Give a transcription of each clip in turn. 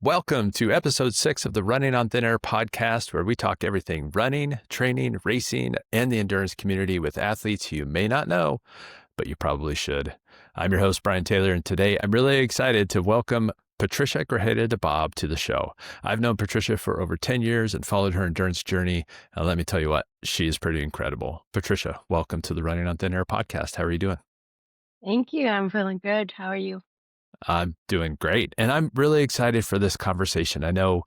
Welcome to episode 6 of the Running on Thin Air podcast, where we talk everything running, training, racing, and the endurance community with athletes you may not know, but you probably should. I'm your host, Brian Taylor, and today I'm really excited to welcome Patricia Grajeda-Babb to the show. I've known Patricia for over 10 years and followed her endurance journey. And let me tell you what, she is pretty incredible. Patricia, welcome to the Running on Thin Air podcast. How are you doing? Thank you. I'm feeling good. How are you? I'm doing great. And I'm really excited for this conversation. I know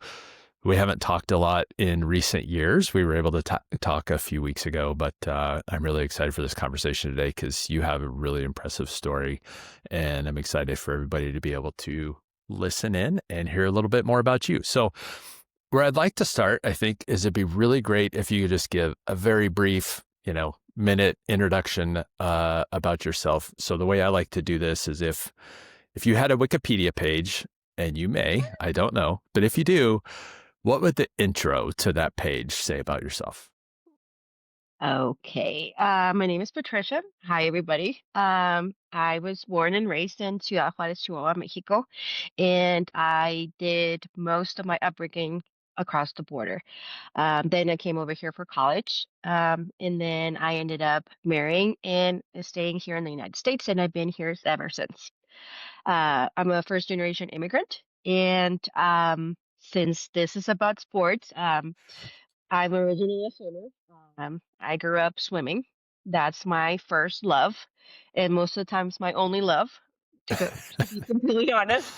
we haven't talked a lot in recent years. We were able to talk a few weeks ago, but I'm really excited for this conversation today because you have a really impressive story. And I'm excited for everybody to be able to listen in and hear a little bit more about you. So, where I'd like to start, I think, is it'd be really great if you could just give a very brief, minute introduction about yourself. So the way I like to do this is if you had a Wikipedia page, and you may, I don't know, but if you do, what would the intro to that page say about yourself? Okay. My name is Patricia. Hi, everybody. I was born and raised in Ciudad Juarez, Chihuahua, Mexico, and I did most of my upbringing across the border. Then I came over here for college, and then I ended up marrying and staying here in the United States, and I've been here ever since. I'm a first generation immigrant, and since this is about sports, I'm originally a swimmer. I grew up swimming. That's my first love, and most of the times my only love. To be completely honest,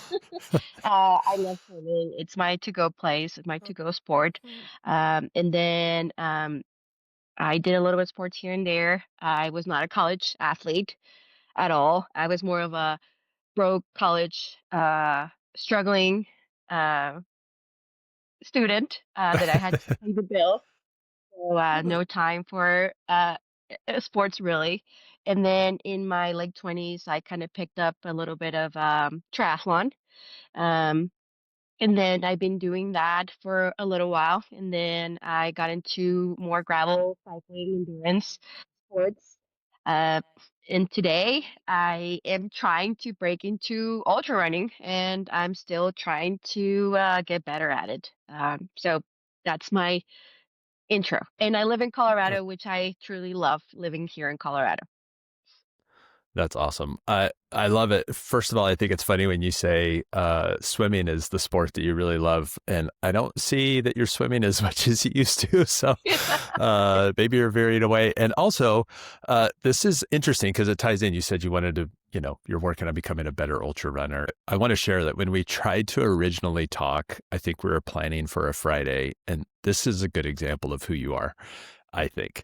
I love swimming. It's my to-go place. It's my to-go sport. And then I did a little bit of sports here and there. I was not a college athlete at all. I was more of a broke college, struggling uh, student that I had to pay the bill. So, no time for sports really. And then in my late 20s, I kind of picked up a little bit of triathlon. Um, and then I've been doing that for a little while. And then I got into more gravel cycling, endurance sports. Uh, and today I am trying to break into ultra running, and I'm still trying to get better at it. So that's my intro. And I live in Colorado, which I truly love living here in Colorado. That's awesome. I love it. First of all, I think it's funny when you say swimming is the sport that you really love, and I don't see that you're swimming as much as you used to. So maybe you're veering away. And also, this is interesting because it ties in. You said you wanted to, you're working on becoming a better ultra runner. I want to share that when we tried to originally talk, I think we were planning for a Friday, and this is a good example of who you are, I think.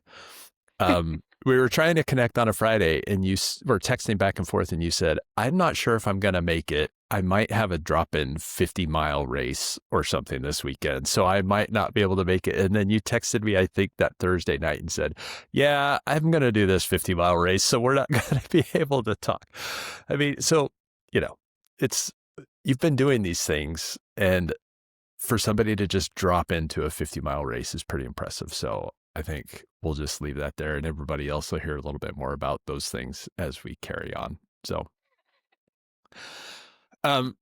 We were trying to connect on a Friday and you were texting back and forth and you said, I'm not sure if I'm going to make it. I might have a drop in 50-mile race or something this weekend. So I might not be able to make it. And then you texted me, I think that Thursday night and said, yeah, I'm going to do this 50-mile race. So we're not going to be able to talk. I mean, so, you know, it's, you've been doing these things and for somebody to just drop into a 50-mile race is pretty impressive. So I think we'll just leave that there and everybody else will hear a little bit more about those things as we carry on. So, um,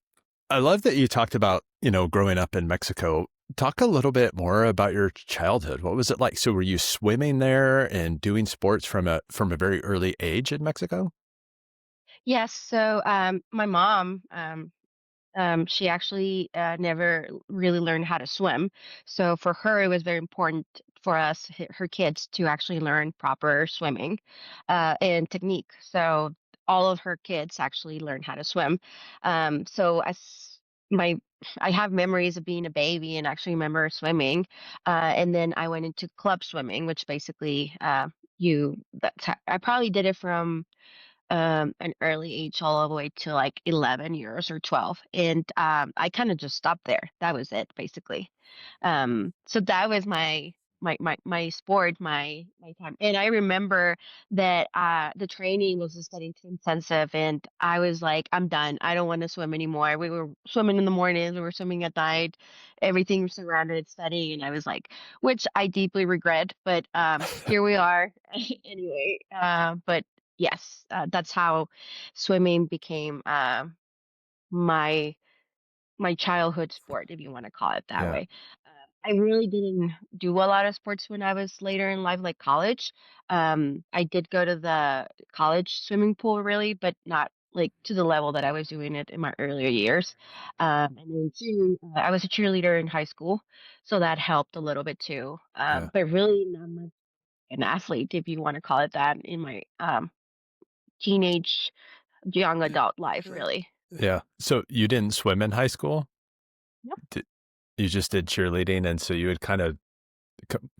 I love that you talked about, growing up in Mexico. Talk a little bit more about your childhood. What was it like? So were you swimming there and doing sports from a very early age in Mexico? Yes. So my mom, she actually never really learned how to swim. So for her, it was very important for us, her kids, to actually learn proper swimming and technique. So all of her kids actually learned how to swim. So my I have memories of being a baby and actually remember swimming. And then I went into club swimming, which basically I probably did it from an early age all the way to like 11 years or 12. And I kind of just stopped there. That was it, basically. So that was my sport, my time. And I remember that the training was just getting too intensive, and I was like, I'm done. I don't want to swim anymore. We were swimming in the mornings, we were swimming at night, everything surrounded studying, and I was like, which I deeply regret, but here we are anyway. But yes, that's how swimming became my my childhood sport, if you want to call it that Yeah. way. I really didn't do a lot of sports when I was later in life, like college. I did go to the college swimming pool, really, but not like to the level that I was doing it in my earlier years. And then too, I was a cheerleader in high school, so that helped a little bit too. Yeah. But really not much an athlete, if you want to call it that, in my teenage, young adult life, really. Yeah. So you didn't swim in high school? Yep. Did, you just did cheerleading, and so you had kind of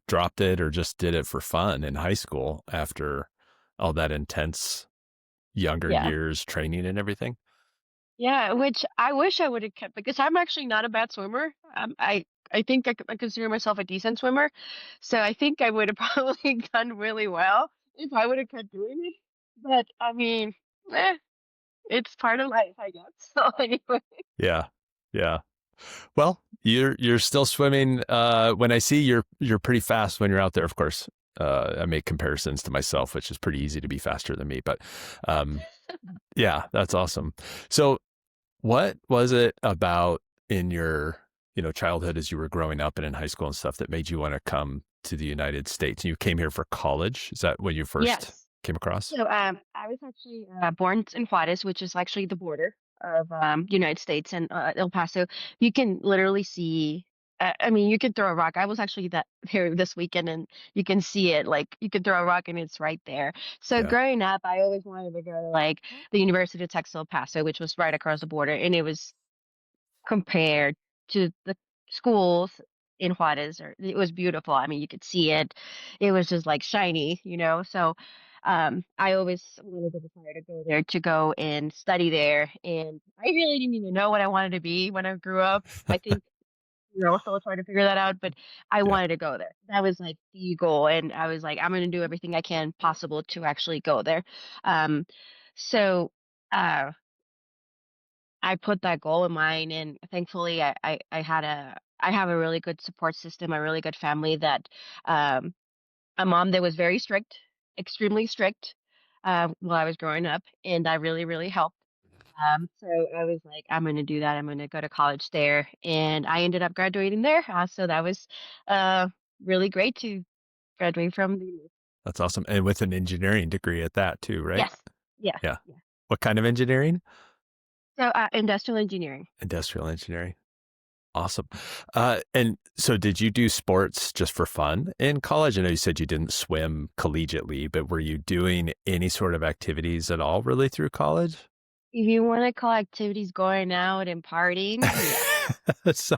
dropped it or just did it for fun in high school after all that intense younger Yeah. years training and everything? Yeah, which I wish I would have kept because I'm actually not a bad swimmer. I think I consider myself a decent swimmer, so I think I would have probably done really well if I would have kept doing it. But I mean, it's part of life, I guess. So anyway, Yeah. Yeah. Well, you're still swimming. When I see you're pretty fast when you're out there, of course. I make comparisons to myself, which is pretty easy to be faster than me. But um, yeah, that's awesome. So, what was it about in your childhood as you were growing up and in high school and stuff that made you want to come to the United States? You came here for college. Is that when you first yes. came across? So I was actually born in Juarez, which is actually the border of United States and El Paso. You can literally see. I mean, you could throw a rock. I was actually that here this weekend, and you can see it. Like you could throw a rock, and it's right there. So Yeah. growing up, I always wanted to go to like the University of Texas El Paso, which was right across the border, and it was compared to the schools in Juarez, or it was beautiful. I mean, you could see it. It was just like shiny, you know. So I always wanted to desire to go there to go and study there. And I really didn't even know what I wanted to be when I grew up. I think still trying to figure that out, but I Yeah. wanted to go there. That was like the goal, and I was like, I'm going to do everything I can possible to actually go there. Um, so. Uh, I put that goal in mind, and thankfully, I have a really good support system, a really good family that um, a mom that was very strict, extremely strict while I was growing up, and I really helped. So I was like, I'm going to do that. I'm going to go to college there, and I ended up graduating there. So that was uh, really great to graduate from the. That's awesome. And with an engineering degree at that too, right? Yes, yes, Yeah. yeah. What kind of engineering? So industrial engineering. Industrial engineering. Awesome. And so did you do sports just for fun in college? I know you said you didn't swim collegiately, but were you doing any sort of activities at all really through college? If you wanna call activities going out and partying, yes. So,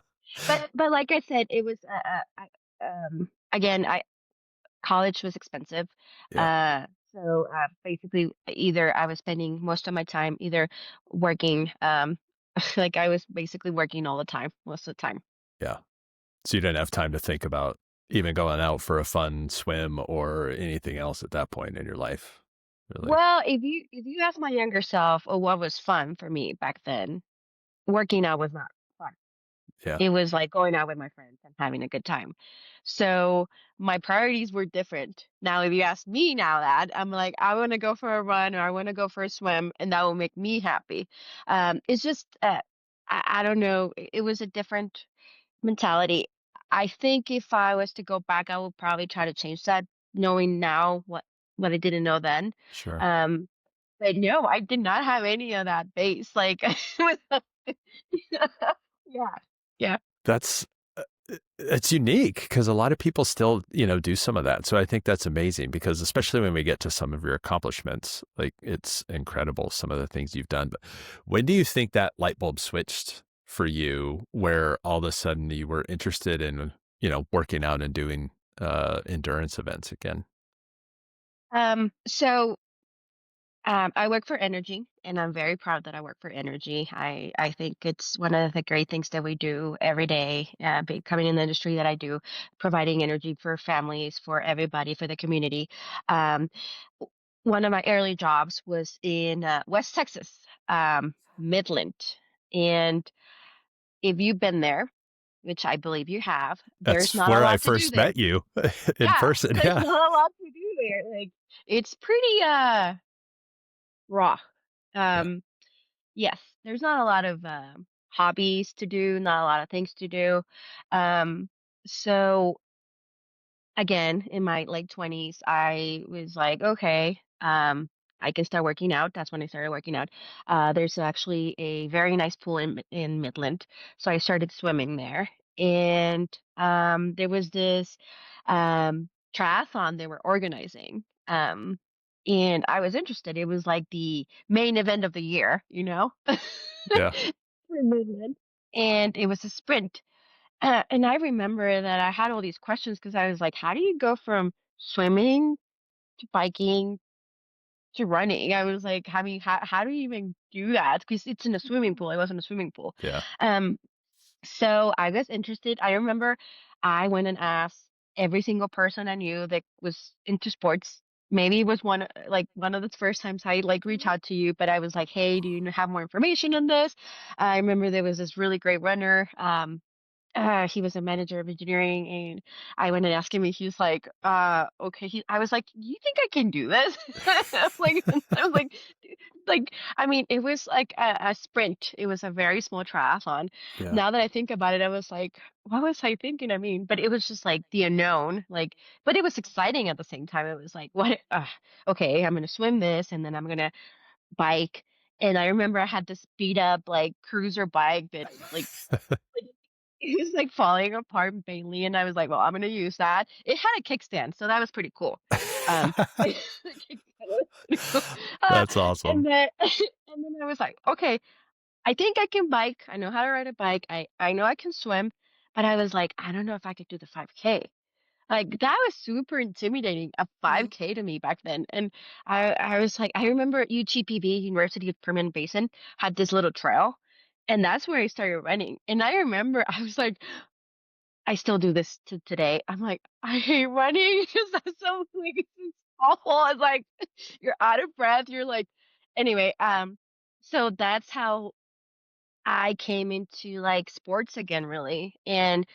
But like I said, it was, again, I college was expensive. yeah, Basically, either I was spending most of my time either working, like, I was basically working all the time, most of the time. yeah. So you didn't have time to think about even going out for a fun swim or anything else at that point in your life, really. Well, if you ask my younger self, "Oh, what was fun for me back then?" Working out was not fun. Yeah, It was like going out with my friends and having a good time. So my priorities were different. Now, if you ask me now that, I'm like, I want to go for a run or I want to go for a swim, and that will make me happy. It's just, I don't know. It was a different mentality. I think if I was to go back, I would probably try to change that, knowing now what I didn't know then. sure. Um, but no, I did not have any of that base. Like, yeah, yeah. That's it's unique because a lot of people still, do some of that. So I think that's amazing because especially when we get to some of your accomplishments, like it's incredible some of the things you've done. But when do you think that light bulb switched for you where all of a sudden you were interested in, working out and doing endurance events again? So I work for energy, and I'm very proud that I work for energy. I think it's one of the great things that we do every day, coming in the industry that I do, providing energy for families, for everybody, for the community. Um, One of my early jobs was in West Texas, Midland, and if you've been there, which I believe you have, there's That's not a where I lot to do first there. met you in Yeah, person. there's Yeah. not a lot to do there. Like it's pretty raw. Yeah. Um, yes, there's not a lot of hobbies to do, not a lot of things to do. Um, so again, in my late 20s, I was like, okay, I can start working out. That's when I started working out. There's actually a very nice pool in Midland, so I started swimming there. And there was this triathlon they were organizing, and I was interested. It was like the main event of the year, Yeah. for Midland, and it was a sprint. And I remember that I had all these questions because I was like, how do you go from swimming to biking to running? I was like, I mean, how do you even do that? Because it's in a swimming pool. It wasn't a swimming pool. Yeah. Um, so I was interested. I remember I went and asked every single person I knew that was into sports. Maybe it was one of the first times I like reached out to you, but I was like, hey, do you have more information on this? I remember there was this really great runner. He was a manager of engineering, and I went and asked him, and he's like, okay. I was like, you think I can do this? Like, I was like, I mean, it was like a sprint. It was a very small triathlon. Yeah. Now that I think about it, I was like, what was I thinking? I mean, but it was just like the unknown, like, but it was exciting at the same time. It was like, what? Okay, I'm gonna swim this, and then I'm gonna bike. And I remember I had this beat up like cruiser bike that like, it was, like, falling apart mainly, and I was like, "Well, I'm gonna use that." It had a kickstand, so that was pretty cool. The kickstand was pretty cool. Uh, That's and awesome. then and then I was like, "Okay, I think I can bike. I know how to ride a bike. I know I can swim." But I was like, "I don't know if I could do the 5K." Like, that was super intimidating, a 5K to me back then, and I was like I remember UGPB, University of Permanent Basin, had this little trail, and that's where I started running, and I remember I was like, I still do this to today. I'm like, "I hate running," 'cause that's so, like, it's awful. It's like, you're out of breath, you're like anyway, so that's how I came into like sports again, really, and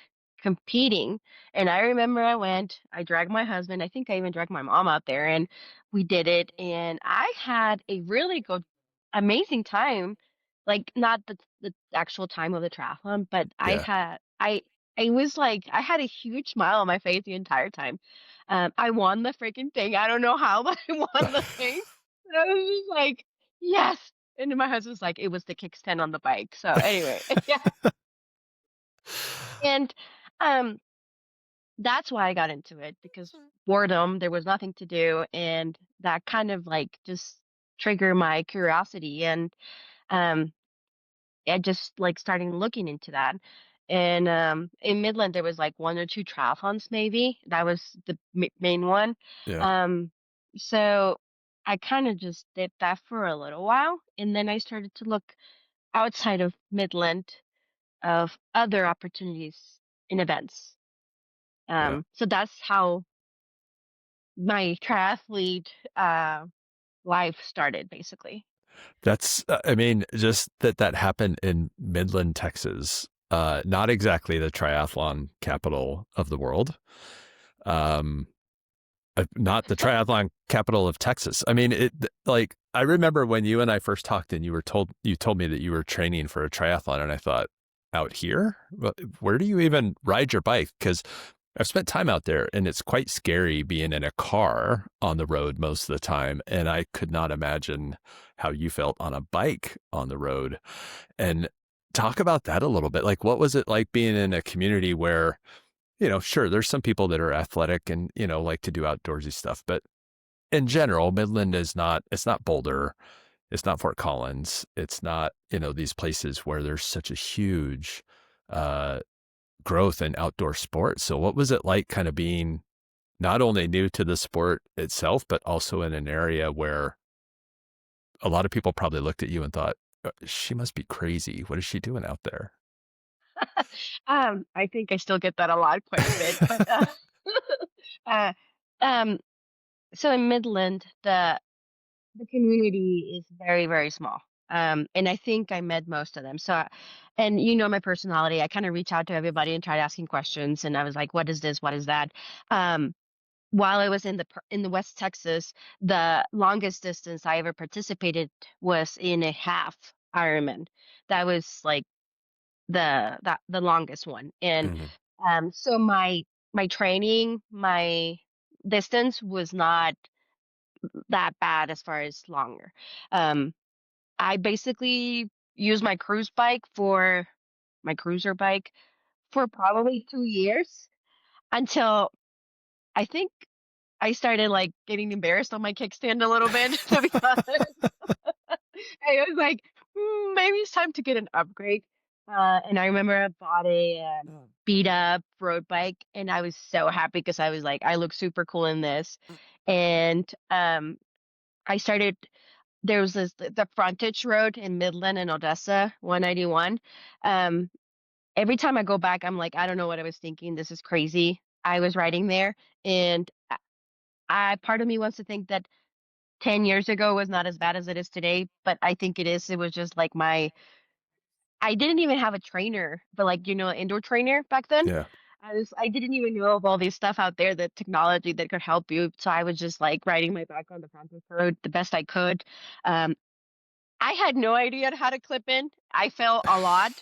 competing. And I remember I dragged my husband, I think I even dragged my mom out there, and we did it. And I had a really good, amazing time. Like, not the actual time of the triathlon, but Yeah. I was like, I had a huge smile on my face the entire time. I won the freaking thing. I don't know how, but I won the thing. And I was just like, yes. And then my husband's like, "It was the kickstand on the bike." So anyway, yeah, and, um, that's why I got into it because boredom, there was nothing to do, and that kind of, like, just triggered my curiosity, and, um, I just, like, starting looking into that, and, in Midland, there was, like, 1 or 2 triathlons maybe, that was the main one, Yeah. um, so I kinda just did that for a little while, and then I started to look outside of Midland of other opportunities in events. Yeah. So that's how my triathlete life started, basically. That's, I mean, just that happened in Midland, Texas. Not exactly the triathlon capital of the world. Um, not the triathlon capital of Texas. I mean, like I remember when you and I first talked, and you told me that you were training for a triathlon, and I thought, out here, where do you even ride your bike? Because I've spent time out there, and it's quite scary being in a car on the road most of the time, and I could not imagine how you felt on a bike on the road. And talk about that a little bit. Like, what was it like being in a community where, sure, there's some people that are athletic and, like to do outdoorsy stuff, but in general, Midland it's not Boulder, it's not Fort Collins, it's not, these places where there's such a huge uh, growth in outdoor sports. So what was it like kind of being not only new to the sport itself, but also in an area where a lot of people probably looked at you and thought, she must be crazy. What is she doing out there?" I think I still get that a lot, quite a bit, but uh, um, so in Midland, the community is very, very small. And I think I met most of them. And my personality, I kind of reach out to everybody and tried asking questions. And I was like, what is this? What is that? Um, while I was in the West Texas, the longest distance I ever participated was in a half Ironman. That was like the longest one. And Hmm. so my training, my distance was not that bad as far as longer. Um, I basically used my cruiser bike for probably 2 years until I think I started like getting embarrassed on my kickstand a little bit, to be honest. I was like, maybe it's time to get an upgrade. And I remember I bought a beat up road bike, and I was so happy because I was like, I look super cool in this. And I started. There was the frontage road in Midland and Odessa, 191. Um, every time I go back, I'm like, I don't know what I was thinking. This is crazy. I was riding there, and I part of me wants to think that 10 years ago was not as bad as it is today, but I think it is. It was just like I didn't even have a trainer, but like, indoor trainer back then. Yeah. I didn't even know of all this stuff out there, the technology that could help you. So I was just like riding my bike on the Francis Road the best I could. Um, I had no idea how to clip in. I fell a lot.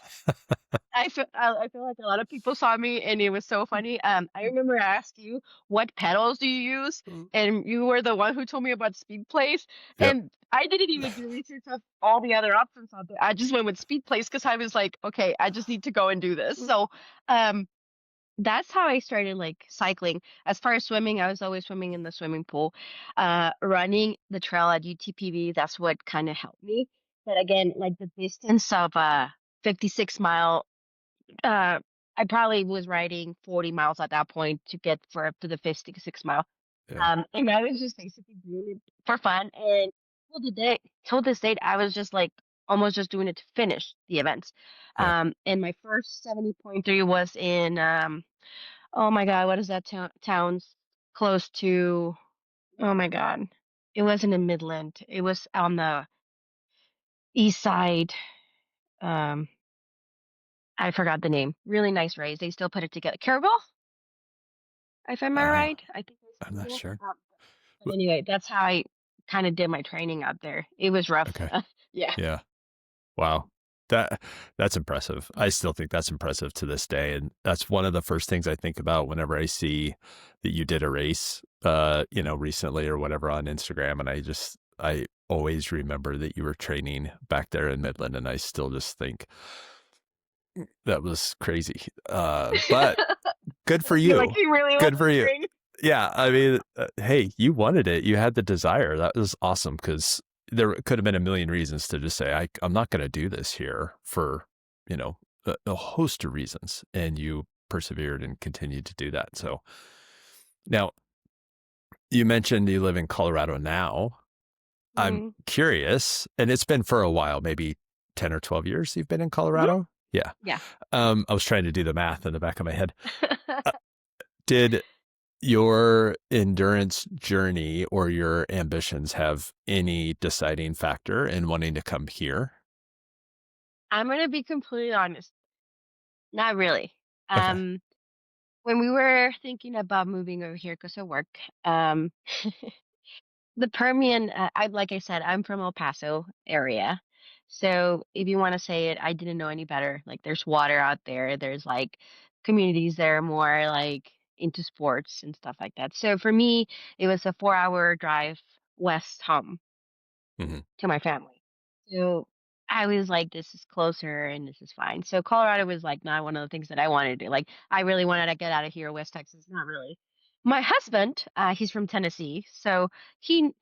I feel like a lot of people saw me, and it was so funny. I remember I asked you, "What pedals do you use?" Mm. And you were the one who told me about speed plays, Yep. and I didn't even do research of all the other options out there. I just went with speed plays because I was like, "Okay, I just need to go and do this." So, um, that's how I started like cycling. As far as swimming, I was always swimming in the swimming pool. Running the trail at UTPB, that's what kind of helped me. But again, like the distance of 56 mile, uh, I probably was riding 40 miles at that point to get for up to the 56 mile. Yeah. And I was just basically doing it for fun. And till this date, I was just like almost just doing it to finish the events. Yeah. And my first 70.3 was in, oh my God, what is that town's close to? Oh my God. It wasn't in Midland. It was on the east side. Um, I forgot the name. Really nice race. They still put it together. Carabel, if I'm Uh, right. I think it's I'm not Carabel. sure. But anyway, that's how I kind of did my training out there. It was rough. Okay. Yeah. Yeah. Wow. That that's impressive. I still think that's impressive to this day. And that's one of the first things I think about whenever I see that you did a race recently or whatever on Instagram. And I always remember that you were training back there in Midland. And I still just think that was crazy. But good for You're like, you. he really Good wants for to you. train. Yeah, I mean, hey, you wanted it. You had the desire. That was awesome because there could have been a million reasons to just say, I'm not going to do this here for, a host of reasons. And you persevered and continued to do that. So now you mentioned you live in Colorado now. I'm Mm, curious, and it's been for a while, maybe 10 or 12 years you've been in mhm. Colorado. Yeah. Yeah. I was trying to do the math in the back of my head. Uh, did your endurance journey or your ambitions have any deciding factor in wanting to come here? I'm gonna be completely honest. Not really. Okay. Um, when we were thinking about moving over here because of work, um, the Permian, like I said, I'm from El Paso area. So if you want to say it, I didn't know any better. Like there's water out there. There's like communities that are more like into sports and stuff like that. So for me, it was a 4 hour drive west home Hmm. to my family. So I was like, this is closer and this is fine. So Colorado was like not one of the things that I wanted to do. Like I really wanted to get out of here, West Texas, not really. My husband, he's from Tennessee, so he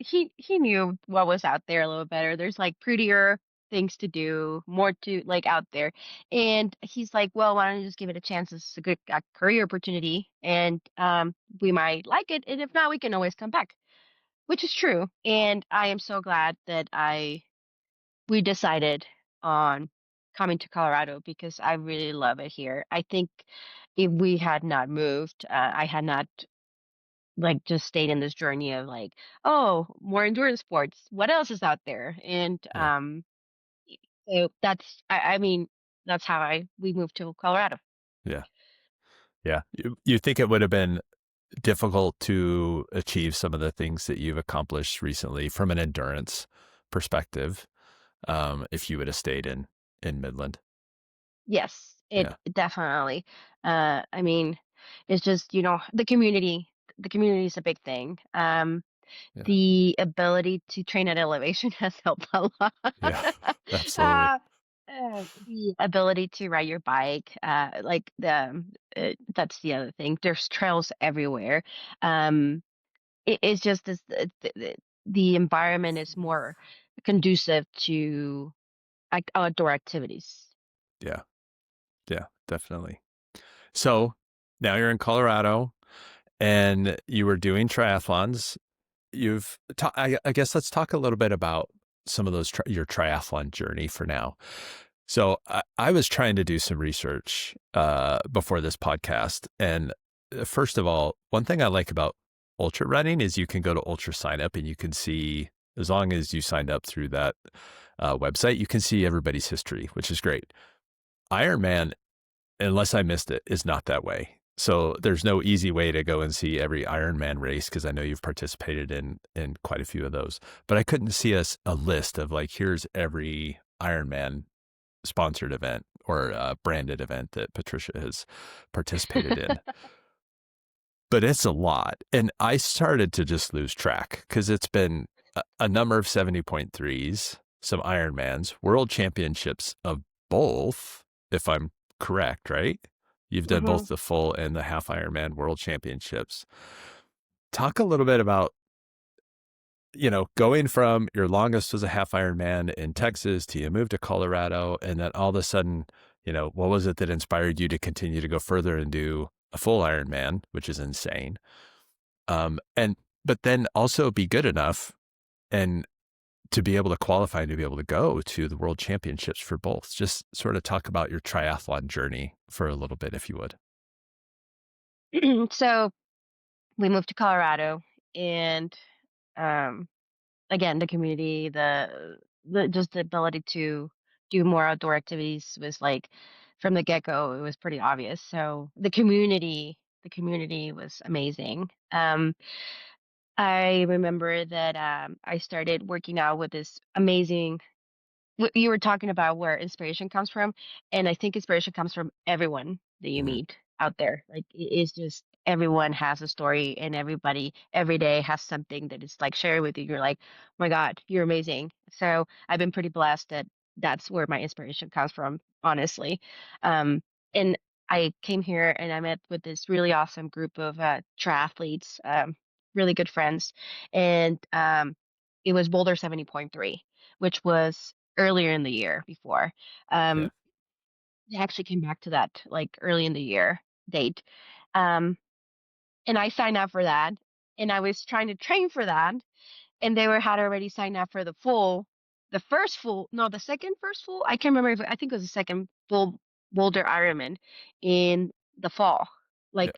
knew what was out there a little better. There's like prettier things to do, more to like out there. And he's like, well, why don't you just give it a chance? This is a good career opportunity, and we might like it. And if not, we can always come back, which is true. And I am so glad that I we decided on coming to Colorado because I really love it here. I think if we had not moved, I had not like just stayed in this journey of like, oh, more endurance sports. What else is out there? And Yeah. so I mean, that's how I we moved to Colorado. Yeah. Yeah. You think it would have been difficult to achieve some of the things that you've accomplished recently from an endurance perspective, if you would have stayed in Midland? Yes, it Yeah. definitely. I mean, it's just, the community is a big thing. Yeah. The ability to train at elevation has helped a lot. Yeah. Absolutely. uh, the ability to ride your bike, that's the other thing. There's trails everywhere. Um, it's just this, the environment is more conducive to like outdoor activities. Yeah. Yeah. Definitely. So now you're in Colorado and you were doing triathlons. I guess let's talk a little bit about some of your triathlon journey for now. So I was trying to do some research before this podcast. And first of all, one thing I like about ultra running is you can go to ultra sign up and you can see, as long as you signed up through that website, you can see everybody's history, which is great. Ironman, unless I missed it, is not that way. So there's no easy way to go and see every Ironman race because I know you've participated in quite a few of those. But I couldn't see a list of like, here's every Ironman sponsored event or branded event that Patricia has participated in. But it's a lot. And I started to just lose track because it's been a number of 70.3s, some Ironmans, world championships of both, if I'm correct, right? You've done Hmm. both the full and the half Ironman world championships. Talk a little bit about, going from your longest was a half Ironman in Texas to you moved to Colorado. And then all of a sudden, what was it that inspired you to continue to go further and do a full Ironman, which is insane? But then also be good enough and to be able to qualify and to be able to go to the world championships for both. Just sort of talk about your triathlon journey for a little bit, if you would. So we moved to Colorado, and um, again, the community, the just the ability to do more outdoor activities was like from the get go. It was pretty obvious. So the community was amazing. I remember that I started working out with this amazing. You were talking about where inspiration comes from, and I think inspiration comes from everyone that you Mhm. meet out there. Like it's just everyone has a story, and everybody every day has something that is like shared with you. You're like, oh my God, you're amazing. So I've been pretty blessed that that's where my inspiration comes from, honestly. Um, and I came here and I met with this really awesome group of triathletes, really good friends, and it was Boulder 70.3, which was earlier in the year before. Yeah. Um, they actually came back to that like early in the year date. Um, and I signed up for that, and I was trying to train for that, and had already signed up for the first full, no, the second first full. I can't remember, if I think it was the second full Boulder Ironman in the fall. Yeah. Like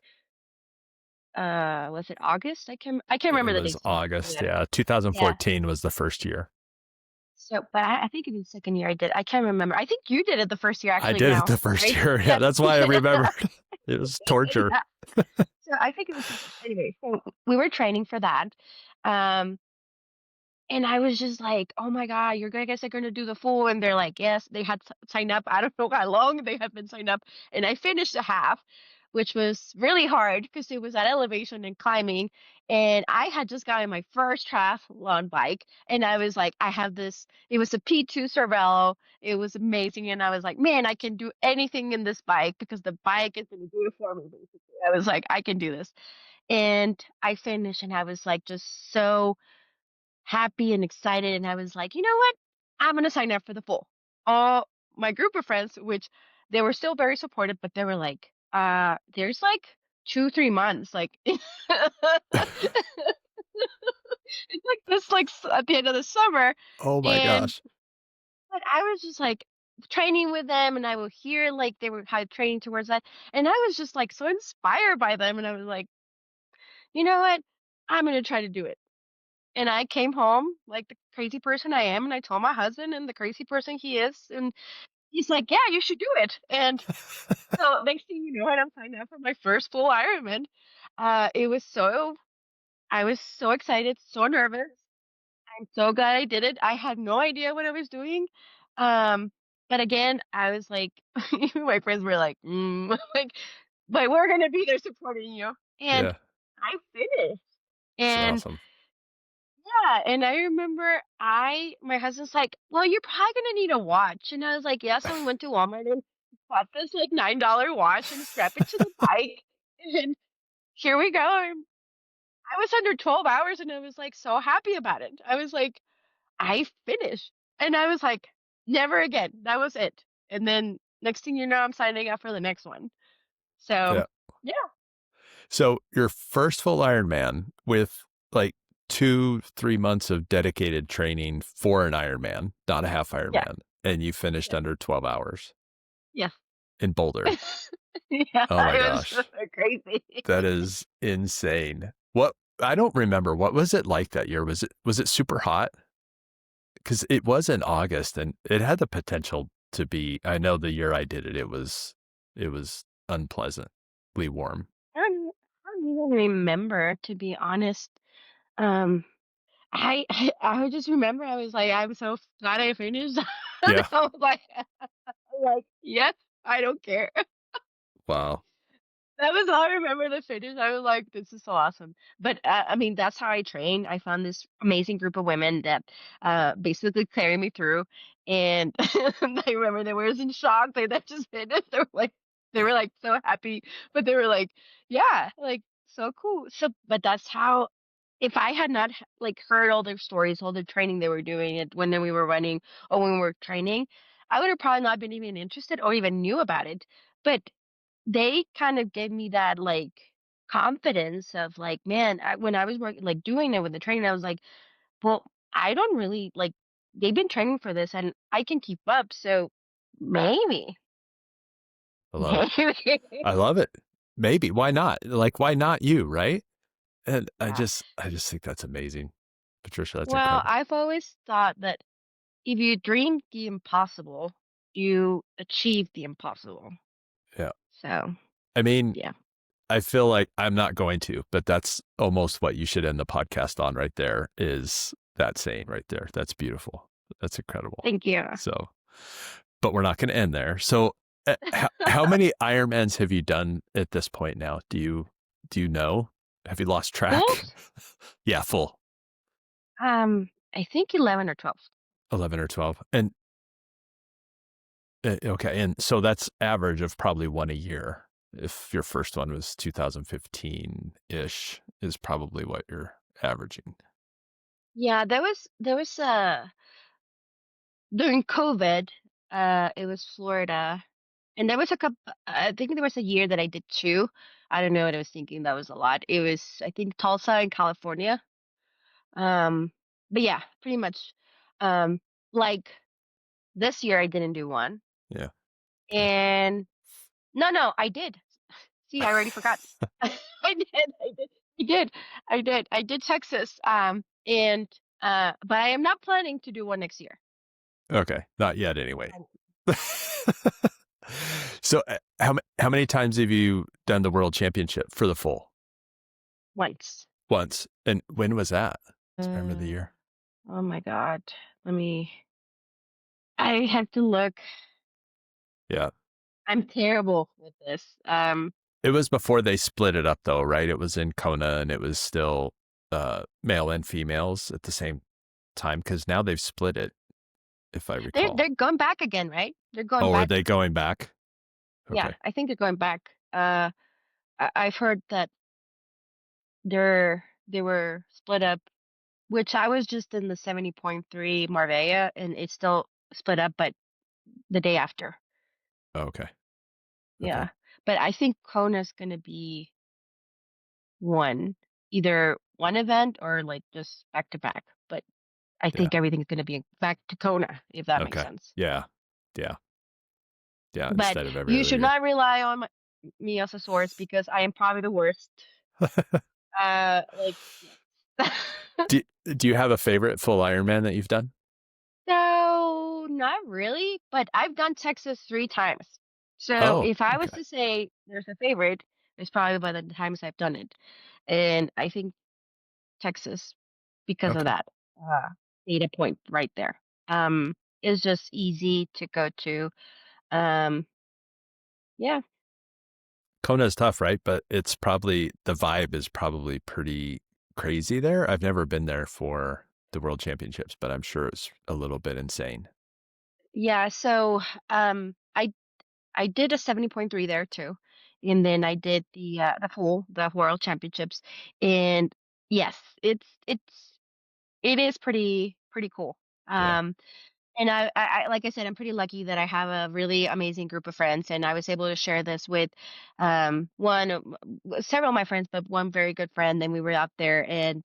was it August? I can't It remember the was dates before August. that. Yeah. Yeah. 2014 was the first year. So, but I think it was the second year I did. I can't remember. I think you did it the first year I actually did it now, the first right? year. Yeah. Yeah. That's why I remembered. It was torture. Yeah. So I think it was anyway. So we were training for that. Um, and I was just like, "Oh my God, you're gonna guys are gonna do the full," and they're like, "Yes." They had signed up. I don't know how long they have been signed up, and I finished the half, which was really hard because it was at elevation and climbing, and I had just gotten my first triathlon bike, and I was like, I have this. It was a P2 Cervelo. It was amazing, and I was like, man, I can do anything in this bike because the bike is gonna do it for me. Basically, I was like, I can do this, and I finished, and I was like, just so happy and excited, and I was like, "You know what? I'm gonna sign up for the full." All my group of friends, which they were still very supportive, but they were like, there's like 2, 3 months, like it's like this, like at the end of the summer, Oh my and gosh. but I was just like training with them, and I would hear like they were kind of training towards that, and I was just like so inspired by them, and I was like, you know what? I'm gonna try to do it. And I came home like the crazy person I am, and I told my husband and the crazy person he is, and he's like, "Yeah, you should do it." And so next thing you know, and I'm signed up for my first full Ironman. It was so I was so excited, so nervous. I'm so glad I did it. I had no idea what I was doing. Um, but again, I was like, even my friends were like, like, but we're gonna be there supporting you. And Yeah. I finished. It's And awesome. yeah, and I remember my husband's like, well, you're probably gonna need a watch. And I was like, yeah. So we went to Walmart and bought this like $9 watch and strapped it to the bike. And here we go. And I was under 12 hours and I was like so happy about it. I was like, I finished. And I was like, never again. That was it. And then next thing you know, I'm signing up for the next one. So Yeah. yeah, So your first full Ironman with like 2, 3 months of dedicated training for an Ironman, not a half yeah, Ironman, and you finished yeah, under 12 hours yeah. in Boulder. Yeah, Oh my it was so gosh. crazy. That is insane. What I don't remember. What was it like that year? Was it super hot? Because it was in August and it had the potential to be. I know the year I did it, it was unpleasantly warm. I don't even remember, to be honest. Um, I just remember I was like, I'm so glad I finished. Yeah. I was like, yes, I don't care. Wow. That was all I remember the finish. I was like, this is so awesome. But I mean, that's how I train. I found this amazing group of women that basically carry me through. And I remember they were in shock. They that just finished. They were like so happy, but they were like, yeah, like so cool. So, but that's how. If I had not like heard all their stories, all the training they were doing it when we were running or when we were training, I would have probably not been even interested or even knew about it. But they kind of gave me that, like, confidence of, like, man, when I was working like, doing it with the training, I was like, "Well, I don't really like, they've been training for this, and I can keep up, so maybe, I love it. maybe." I love it. Maybe. Why not? Like, why not you, right? And I Yeah. just I just think that's amazing. Patricia, that's Well, incredible. I've always thought that if you dream the impossible, you achieve the impossible. Yeah. So, I mean, yeah. I feel like I'm not going to, but that's almost what you should end the podcast on right there is that saying right there. That's beautiful. That's incredible. Thank you. So, but we're not going to end there. So, how many Ironmans have you done at this point now? Do you know? Have you lost track? Schools? Yeah, full I think 11 or 12. 11 or 12. And okay, and so that's average of probably one a year. If your first one was 2015 ish, is probably what you're averaging. Yeah, there was during COVID, it was Florida, and there was a couple. I think there was a year that I did two. I don't know what I was thinking. That was a lot. It was, I think, Tulsa in California. Um, but yeah, pretty much. Um, like this year, I didn't do one, Yeah. Okay. and no, I did. See, I already forgot. I did, I did, I did Texas. And but I am not planning to do one next year. Okay. Not yet, anyway. So, how many times have you done the world championship for the full? Once. Once. And when was that? Do you remember the Uh, year? oh my God. Let me, I have to look. Yeah. I'm terrible with this. It was before they split it up, though, right? It was in Kona, and it was still male and females at the same time because now they've split it, if I they're recall. going back again, right? They're going Oh, are back. they going back? Yeah, Okay. I think they're going back. I've heard that they were split up, which I was just in the 70.3 Marbella, and it's still split up, but the day after. Okay. Okay. Yeah. But I think Kona's gonna be one, either one event or like just back to back. But I Yeah. think everything's gonna be back to Kona, if that makes Okay. sense. Yeah. Yeah. Yeah. But Instead of every you other should year. not rely on me as a source because I am probably the worst. Like, yes. Do you have a favorite full Ironman that you've done? So, not really, but I've done Texas 3 times. So, Oh, if I was okay. to say there's a favorite, it's probably by the times I've done it. And I think Texas because of Okay. that uh, data point right there. Um, is just easy to go to. Um, yeah. Kona is tough, right? But it's probably the vibe is probably pretty crazy there. I've never been there for the World Championships, but I'm sure it's a little bit insane. Yeah, so I did a 70.3 there too. And then I did the World Championships. And yes, it is pretty cool. Yeah. Um And like I said, I'm pretty lucky that I have a really amazing group of friends, and I was able to share this with several of my friends, but one very good friend. And we were out there, and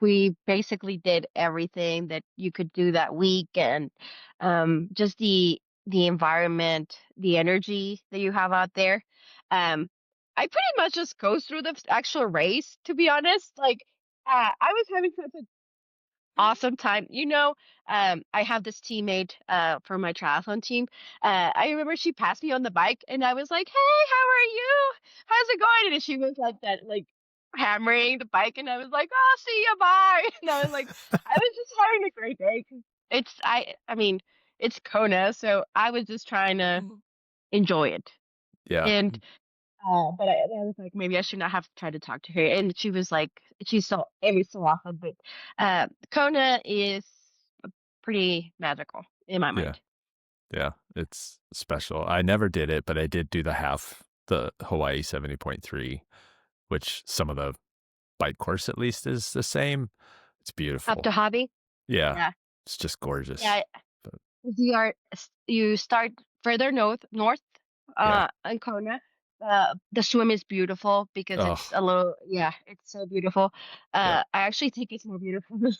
we basically did everything that you could do that week, and just the environment, the energy that you have out there. Um, I pretty much just go through the actual race, to be honest. Like, I was having such a awesome time. I have this teammate for my triathlon team. I remember she passed me on the bike and I was like, "Hey, how are you? How's it going?" And she was like that, like hammering the bike, and I was like, "Oh, see ya, bye." And I was like, I was just having a great day. 'Cause I mean, it's Kona, so I was just trying to enjoy it. Yeah. And but I was like, maybe I should not have tried to talk to her. And she was like, she's so every so often, but Kona is pretty magical in my Yeah. mind. Yeah. It's special. I never did it, but I did do the half, the Hawaii 70.3, which some of the bike course at least is the same. It's Up to beautiful. hobby, Yeah. yeah, It's just gorgeous. yeah. But You start further north, yeah. in Kona. The swim is beautiful because it's Oh, a little, yeah, it's so beautiful. yeah. I actually think it's more beautiful than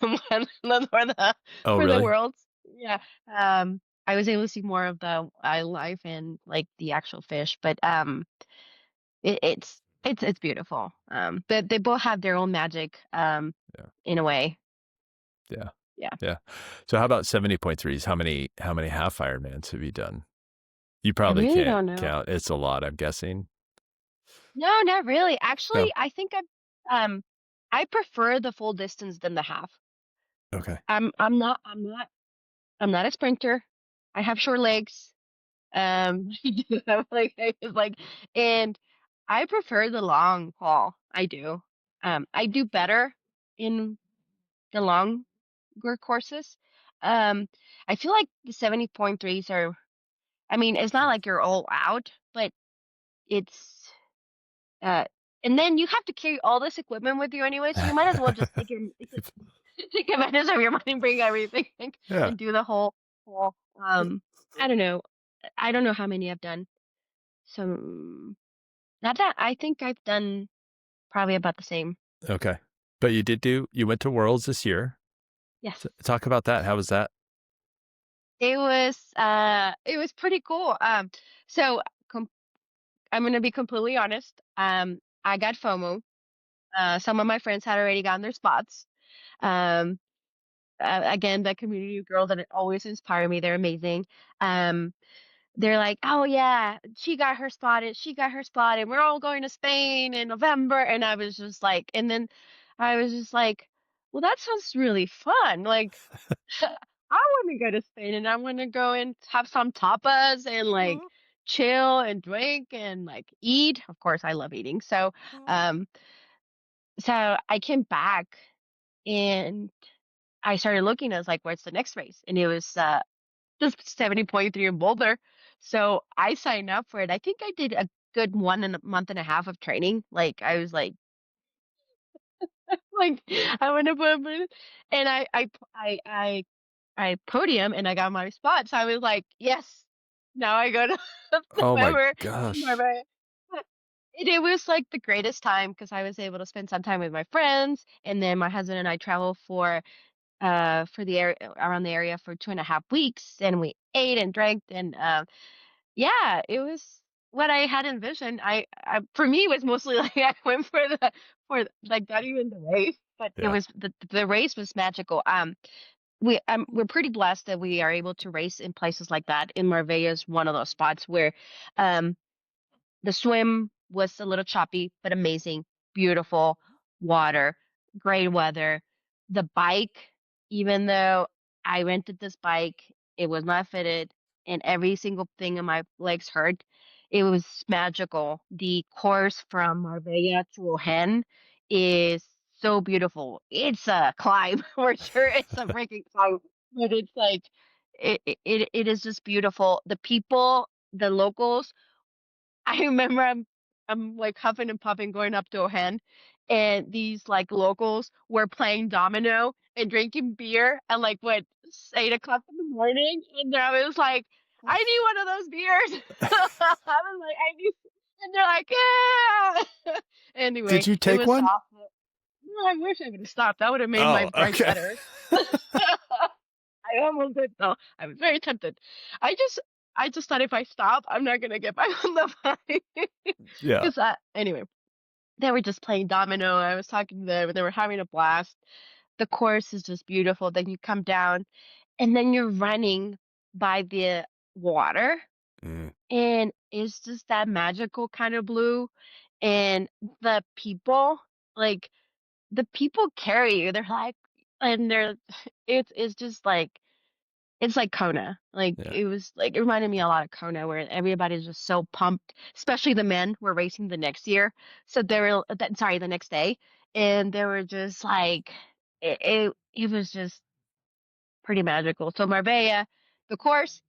the one Oh, for the really? worlds. Yeah. I was able to see more of the wildlife and like the actual fish, but it's beautiful. But they both have their own magic, Yeah. in a way. Yeah. Yeah. Yeah. So how about 70.3s? How many half Ironmans have you done? You I probably really can't don't know. count. It's a lot, I'm guessing. No, not really. No. Actually, I prefer the full distance than the half. Okay. I'm not a sprinter. I have short legs. I do have like and I prefer the long haul. I do. I do better in the longer courses. Um, I feel like the 70.3s are, I mean, it's not like you're all out, but it's Uh, and then you have to carry all this equipment with you anyway, so you might as well just take advantage of your money and bring everything Yeah. and do the whole. I don't know. I don't know how many I've done. So not that I think I've done probably about the same. Okay. But you went to Worlds this year. Yes, Talk about that. How was that? it was pretty cool. So com- I'm gonna be completely honest. I got FOMO. Some of my friends had already gotten their spots. Um, again, the community of girls that always inspire me. They're amazing. Um, they're like, "Oh yeah, she got her spot, and she got her spot, and we're all going to Spain in November." And I was just like, and then I was just like, "Well, that sounds really fun. Like, I want to go to Spain, and I want to go and have some tapas and like chill and drink and like eat. Of course, I love eating. Um, so I came back and I started looking. I was like, "What's the next race?" And it was just 70.3 in Boulder. So I signed up for it. I think I did a good 1 and a month and a half of training. Like I was like I went to put and I podium and I got my spot. So I was like, yes. Now I go to Oh my November. gosh. November. It was like the greatest time because I was able to spend some time with my friends, and then my husband and I traveled for the area around the area for 2.5 weeks, and we ate and drank, and yeah, it was what I had envisioned. I for me it was mostly like I went for like not even the race, but it Yeah. was the race was magical. We're pretty blessed that we are able to race in places like that. In Marbella is one of those spots where um the swim was a little choppy, but amazing, beautiful water, great weather. The bike, even though I rented this bike It was not fitted, and every single thing in my legs hurt. It was magical. The course from Marbella to Ojen is so beautiful. It's a climb for sure. It's a freaking climb, but it's like it is just beautiful. The people, the locals, I remember I'm like huffing and puffing going up to a hen, and these like locals were playing domino and drinking beer at like what 8 o'clock in the morning, and I was like, I need one of those beers. I was like, I need, and they're like, yeah. Did Anyway, you it take was one? awful. No, I wish I would have stopped. That would have made my Oh, ride okay. better. I almost did though. I was very tempted. I just I just thought if I stop, I'm not gonna get back on the bike. Yeah. Because anyway, they were just playing domino. I was talking to them, and they were having a blast. The course is just beautiful. Then you come down, and then you're running by the water, Mm, and it's just that magical kind of blue. And the people, like the people carry you. They're like, and they're, it's just like it's like Kona. Like yeah. it was like it reminded me a lot of Kona where everybody's just so pumped, especially the men were racing the next year. So they were sorry, the next day. And they were just like it was just pretty magical. So Marbella, the course,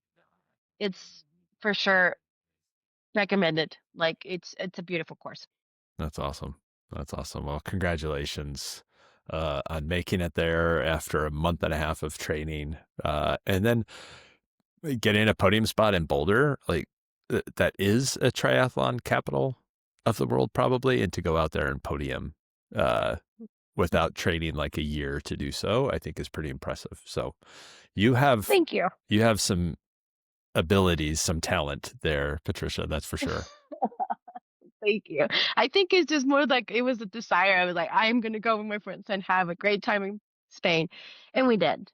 it's for sure recommended. Like it's a beautiful course. That's awesome. That's awesome. Well, congratulations on making it there after a month and a half of training. And then getting a podium spot in Boulder, like that is a triathlon capital of the world, probably. And to go out there and podium uh, without training like a year to do so, I think is pretty impressive. So you have Thank you. you have some abilities, some talent there, Patricia. That's for sure. Thank you. I think it's just more like it was a desire. I was like, I am gonna go with my friends and have a great time in Spain. And we did.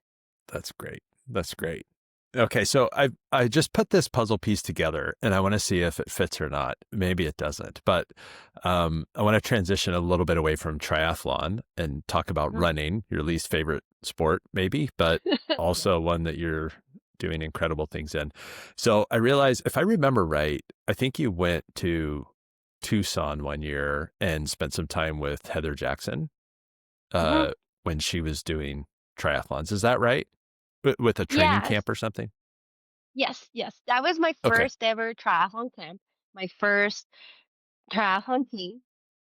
That's great. That's great. Okay, so I just put this puzzle piece together, and I want to see if it fits or not. Maybe it doesn't, but I want to transition a little bit away from triathlon and talk about Mhm. running, your least favorite sport, maybe, but Yeah. also one that you're doing incredible things in. So I realize, if I remember right, I think you went to Tucson one year and spent some time with Heather Jackson Mhm. uh, when she was doing triathlons. Is that right? With a training Yes. camp or something? Yes, yes. That was my Okay. first ever triathlon camp. My first triathlon team.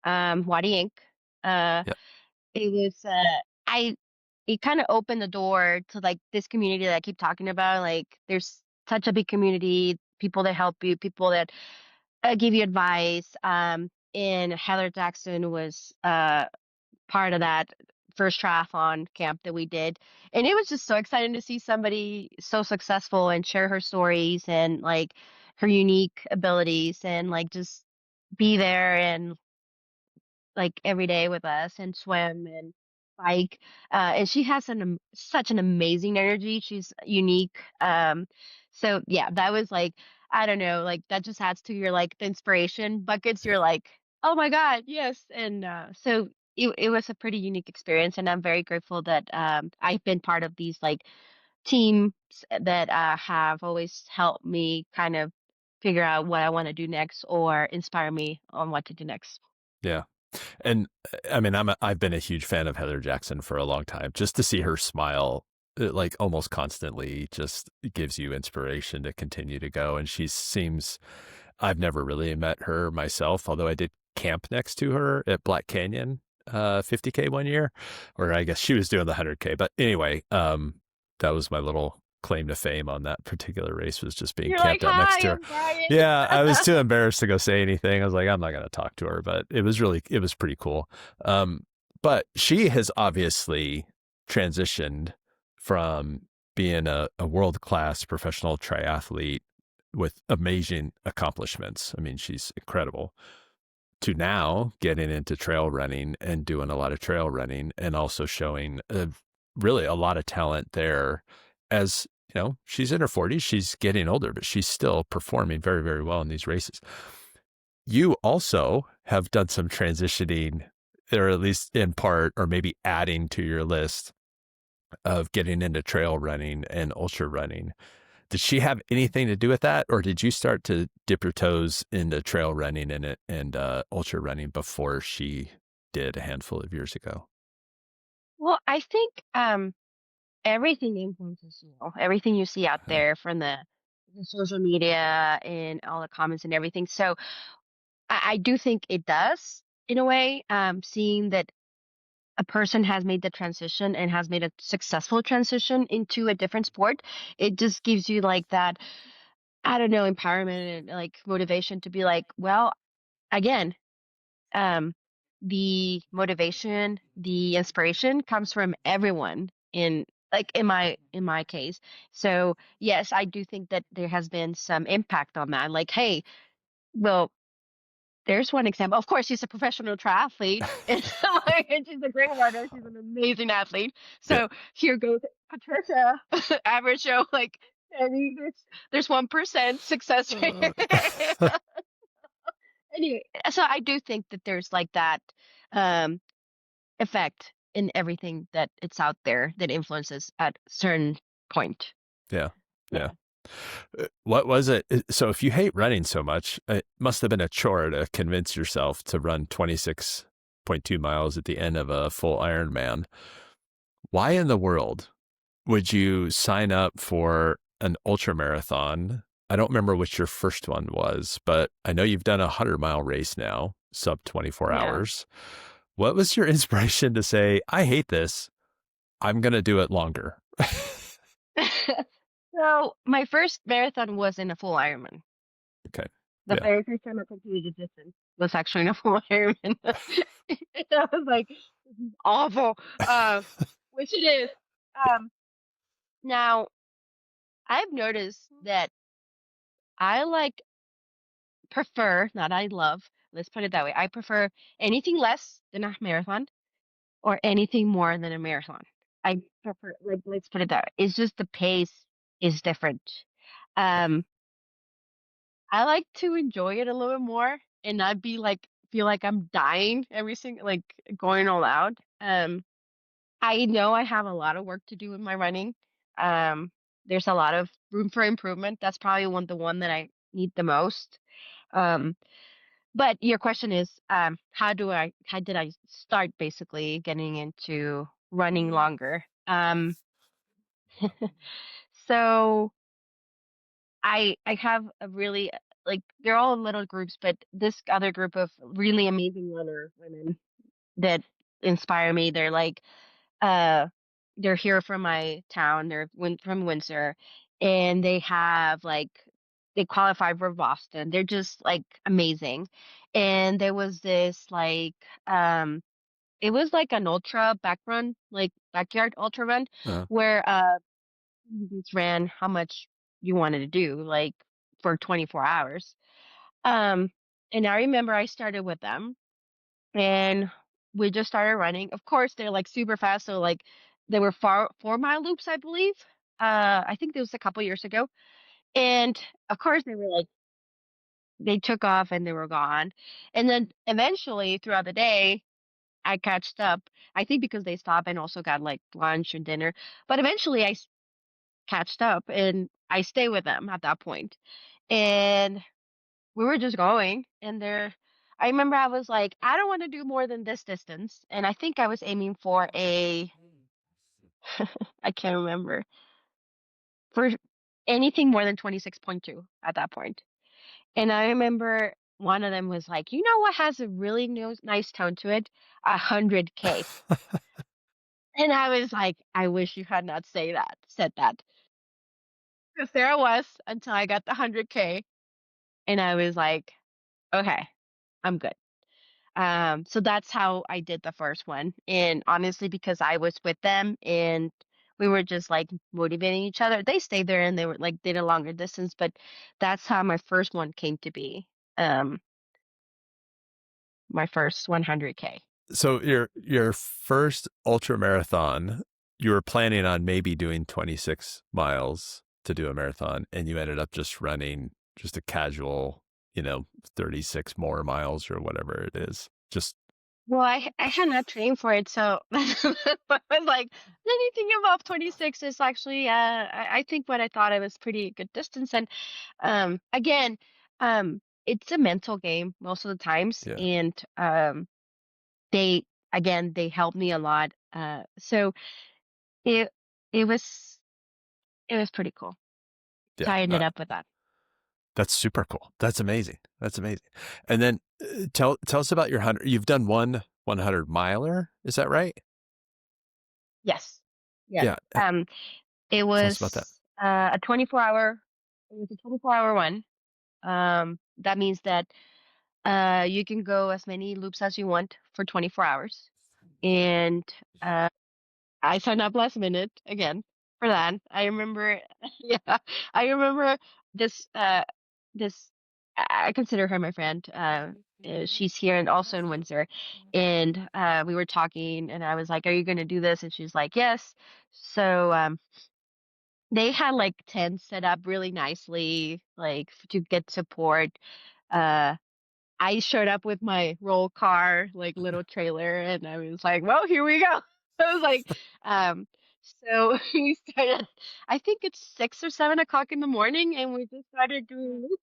Wadi Inc. Uh, Yeah. it was I it kind of opened the door to like this community that I keep talking about. Like there's such a big community, people that help you, people that give you advice. And Heather Jackson was part of that first triathlon camp that we did. And it was just so exciting to see somebody so successful and share her stories and like her unique abilities and like just be there and like every day with us and swim and bike. And she has such an amazing energy. She's unique. So yeah, that was like, I don't know, like that just adds to your like the inspiration buckets. You're like, oh my God, yes. And so it was a pretty unique experience. And I'm very grateful that I've been part of these like teams that have always helped me kind of figure out what I want to do next or inspire me on what to do next. Yeah. And I mean, I've been a huge fan of Heather Jackson for a long time. Just to see her smile, like almost constantly, just gives you inspiration to continue to go. And she seems, I've never really met her myself, although I did camp next to her at Black Canyon 50K one year, or I guess she was doing the 100K. But anyway, that was my little claim to fame on that particular race, was just being You're like, camped out next "Hi, to her. I'm Brian." Yeah, I was too embarrassed to go say anything. I was like, I'm not going to talk to her, but it was pretty cool. Um, but she has obviously transitioned from being a world class professional triathlete with amazing accomplishments. I mean, she's incredible, to now getting into trail running and doing a lot of trail running and also showing really a lot of talent there. As you know, she's in her 40s, she's getting older, but she's still performing very, very well in these races. You also have done some transitioning, or at least in part, or maybe adding to your list, of getting into trail running and ultra running. Did she have anything to do with that, or did you start to dip your toes into trail running and ultra running before she did a handful of years ago? Well, I think everything influences you. Everything you see out Yeah. there from the social media and all the comments and everything. So I do think it does in a way. Seeing that a person has made the transition and has made a successful transition into a different sport, it just gives you like that, I don't know, empowerment and like motivation to be like, well, again, um, the motivation, the inspiration comes from everyone in like in my case. So yes, I do think that there has been some impact on that. Like, hey, well, there's one example. Of course, she's a professional triathlete, and and she's a great runner. She's an amazing athlete. Yeah. So here goes Patricia, average Joe. Like, I mean, there's 1% success rate. Uh, Anyway, so I do think that there's like that um, effect in everything that it's out there that influences at certain point. yeah. Yeah. Yeah. What was it? So, if you hate running so much, it must have been a chore to convince yourself to run 26.2 miles at the end of a full Ironman. Why in the world would you sign up for an ultra marathon? I don't remember which your first one was, but I know you've done a 100-mile race now, sub 24 Yeah. hours. What was your inspiration to say, I hate this, I'm going to do it longer? So my first marathon was in a full Ironman. Okay. The Yeah. very first time I completed distance was actually in a full Ironman. And I was like, this is awful. Which it is. Um, Now I've noticed that I like prefer, not I love, let's put it that way. I prefer anything less than a marathon or anything more than a marathon. I prefer, like, let's put it that way. It's just the pace is different. Um, I like to enjoy it a little bit more and not be like feel like I'm dying every single like going all out. I know I have a lot of work to do with my running. Um, there's a lot of room for improvement. That's probably the one that I need the most. Um, but your question is, how did I start basically getting into running longer? So I have a really like they're all in little groups, but this other group of really amazing runner women that inspire me. Uh they're here from my town. From Windsor, and they have like they qualified for Boston. They're just like amazing. And there was this like it was like an ultra back run, like backyard ultra run, Uh, where you just ran how much you wanted to do, like for 24 hours. Um, and I remember I started with them and we just started running. Of course, they're like super fast. So like they were 4 mile loops, I believe. I think it was a couple years ago. And of course they were like, they took off and they were gone. And then eventually throughout the day, I catched up. I think because they stopped and also got like lunch and dinner. But eventually catched up and I stay with them at that point. And we were just going and there I remember I was like, I don't want to do more than this distance. And I think I was aiming for a I can't remember. For anything more than 26.2 at that point. And I remember one of them was like, you know what has a really nice tone to it? 100K. And I was like, I wish you had not said that. Because there I was until I got the 100K. And I was like, okay, I'm good. So that's how I did the first one. And honestly, because I was with them and we were just like motivating each other, they stayed there and they were like did a longer distance, but that's how my first one came to be. Um, my first 100K. so your first ultra marathon, you were planning on maybe doing 26 miles to do a marathon, and you ended up just running just a casual, 36 more miles or whatever it is. Just Well, I had not trained for it, so I was like anything above 26 is actually I think what I thought it was pretty good distance. And again, it's a mental game most of the times, Yeah. and they they helped me a lot. So it it was it was pretty cool. So Yeah. I ended up with that. That's super cool. That's amazing. That's amazing. And then tell us about your 100. You've done one 100 miler. Is that right? Yes. Yes. Yeah. It Tell us about that. was a 24-hour. It was a 24-hour one. That means that you can go as many loops as you want for 24 hours. And uh, I signed up last minute again for that. I remember, yeah, I remember this. This I consider her my friend. She's here and also in Windsor, and we were talking, and I was like, "Are you going to do this?" And she's like, "Yes." So they had like tents set up really nicely, like to get support. Uh, I showed up with my roll car, like little trailer, and I was like, "Well, here we go." I was like, um, so we started. I think it's 6 or 7 o'clock in the morning, and we just started doing loops.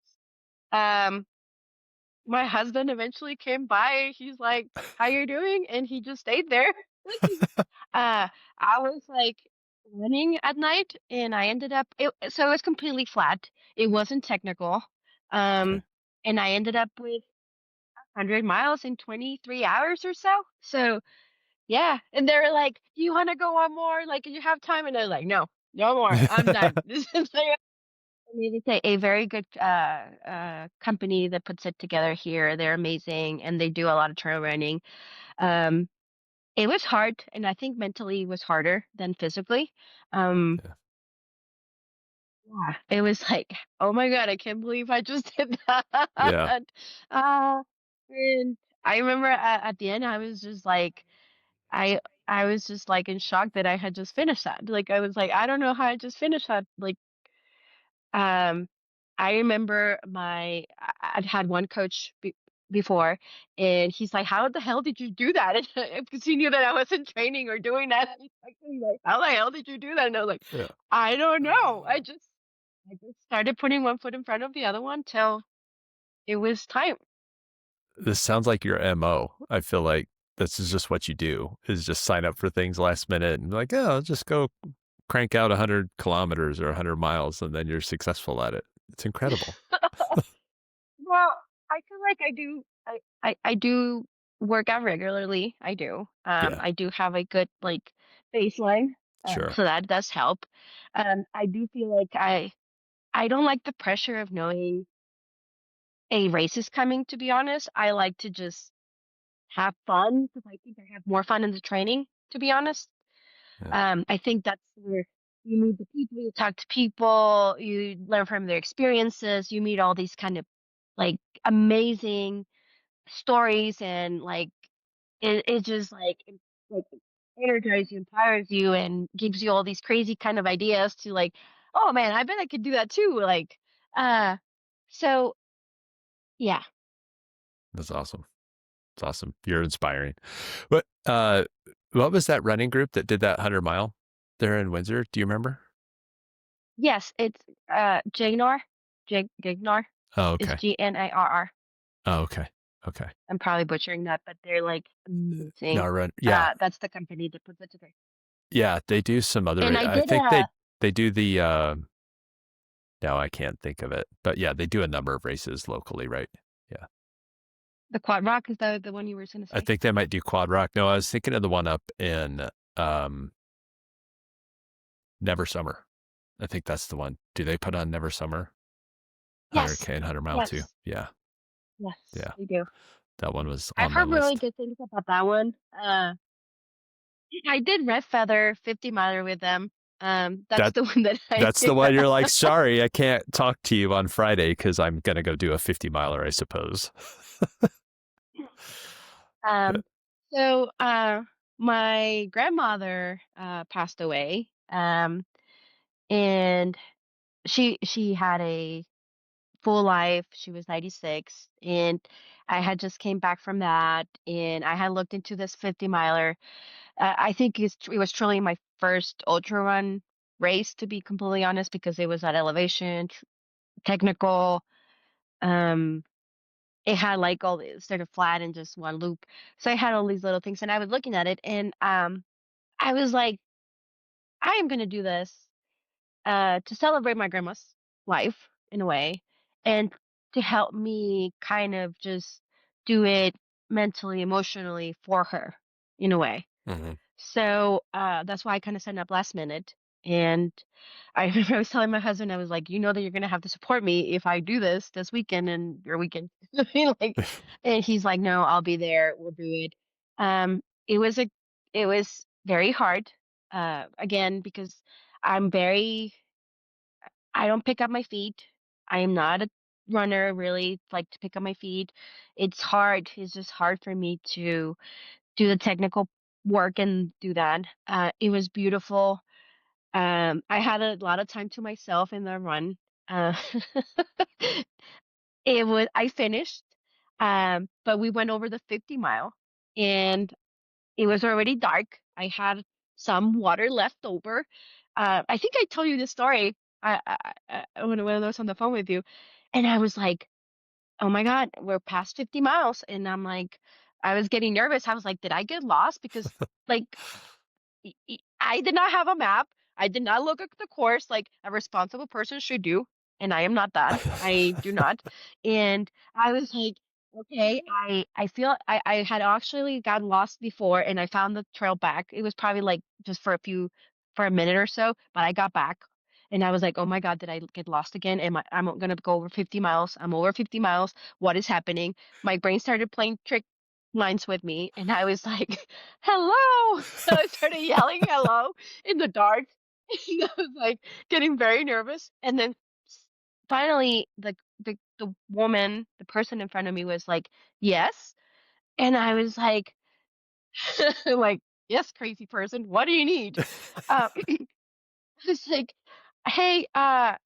Um, my husband eventually came by. He's like, "How you doing?" And he just stayed there. uh, I was like running at night, and I ended up. So it was completely flat. It wasn't technical. Okay. Um, and I ended up with 100 miles in 23 hours or so. So, yeah. And they were like, "Do you want to go on more? Like, do you have time?" And I was like, "No, no more. I'm done." This is like, I mean, it's a very good company that puts it together here. They're amazing and they do a lot of trail running. Um, it was hard, and I think mentally was harder than physically. Um, Yeah. yeah, it was like, oh my God, I can't believe I just did that. Yeah. Uh, and I remember at the end, I was just like, I I was just like in shock that I had just finished that. Like I was like, I don't know how I just finished that. Like um I remember I'd had one coach before, and he's like, "How the hell did you do that?" And because he knew that I wasn't training or doing that. He's like, "How the hell did you do that?" And I was like, Yeah. "I don't know. I just started putting one foot in front of the other one till it was time." This sounds like your MO. I feel like this is just what you do is just sign up for things last minute and be like, oh, I'll just go crank out 100 kilometers or 100 miles and then you're successful at it. It's incredible. Well, I feel like I do. I do work out regularly. I do. Yeah. I do have a good like baseline, Sure. so that does help. I do feel like I don't like the pressure of knowing a race is coming. To be honest, I like to just have fun because I think I have more fun in the training. To be honest, Yeah. I think that's where you meet the people, you talk to people, you learn from their experiences, you meet all these kind of like amazing stories, and like it just like energizes you, empowers you, and gives you all these crazy kind of ideas to like, oh man, I bet I could do that too. Like, uh, so yeah. That's awesome. It's awesome. You're inspiring. What was that running group that did that 100 mile there in Windsor? Do you remember? Yes, it's Jagnar. Jagnar Oh, is okay. GNARR. Oh, okay. Okay. I'm probably butchering that, but they're like No, amazing. run. Yeah. That's the company that puts it together. Yeah. They do some other, And I I did think they do the, no, I can't think of it, but yeah, they do a number of races locally, right? Yeah. the Quad Rock. Is that the one you were going to I say? think they might do Quad Rock. No, I was thinking of the one up in, Never Summer. I think that's the one. Do they put on Never Summer? Yes, 100K and 100 mile too. yes, Yeah. yes, Yeah. they do. That one was I've on my heard really list. good things about that one. I did Red Feather 50 miler with them. That's That the one that I that's the did. one you're like, sorry, I can't talk to you on Friday because I'm gonna go do a 50 miler, I suppose. Um, so my grandmother passed away. And she had a full life. She was 96, and I had just came back from that, and I had looked into this 50 miler. I think it was truly my first ultra run race, to be completely honest, because it was at elevation, technical. Um, it had like all the sort of flat and just one loop. So I had all these little things, and I was looking at it, and I was like, I am gonna do this to celebrate my grandma's life in a way, and to help me kind of just do it mentally, emotionally for her in a way. Hmm. So that's why I kind of signed up last minute. And I remember I was telling my husband, I was like, you know that you're gonna have to support me if I do this weekend and your weekend. I mean, like, and he's like, no, I'll be there. We'll do it. It was it was very hard. Again, because I'm very I don't pick up my feet. I am not a runner really like to pick up my feet. It's hard. It's just hard for me to do the technical work and do that. It was beautiful. I had a lot of time to myself in the run. Uh, I finished, but we went over the 50 mile, and it was already dark. I had some water left over. I think I told you this story when I was on the phone with you, and I was like, "Oh my God, we're past 50 miles," and I'm like, I was getting nervous. I was like, "Did I get lost?" Because like I did not have a map. I did not look at the course like a responsible person should do, and I am not that. I do not. And I was like, okay, I feel I had actually gotten lost before, and I found the trail back. It was probably like just for a minute or so, but I got back. And I was like, oh my God, did I get lost again? I'm gonna go over 50 miles. I'm over 50 miles. What is happening? My brain started playing trick lines with me, and I was like, hello. I started yelling hello in the dark. And I was like getting very nervous. And then finally the woman, the person in front of me was like, yes. And I was like, like, yes, crazy person, what do you need? I was like, hey, are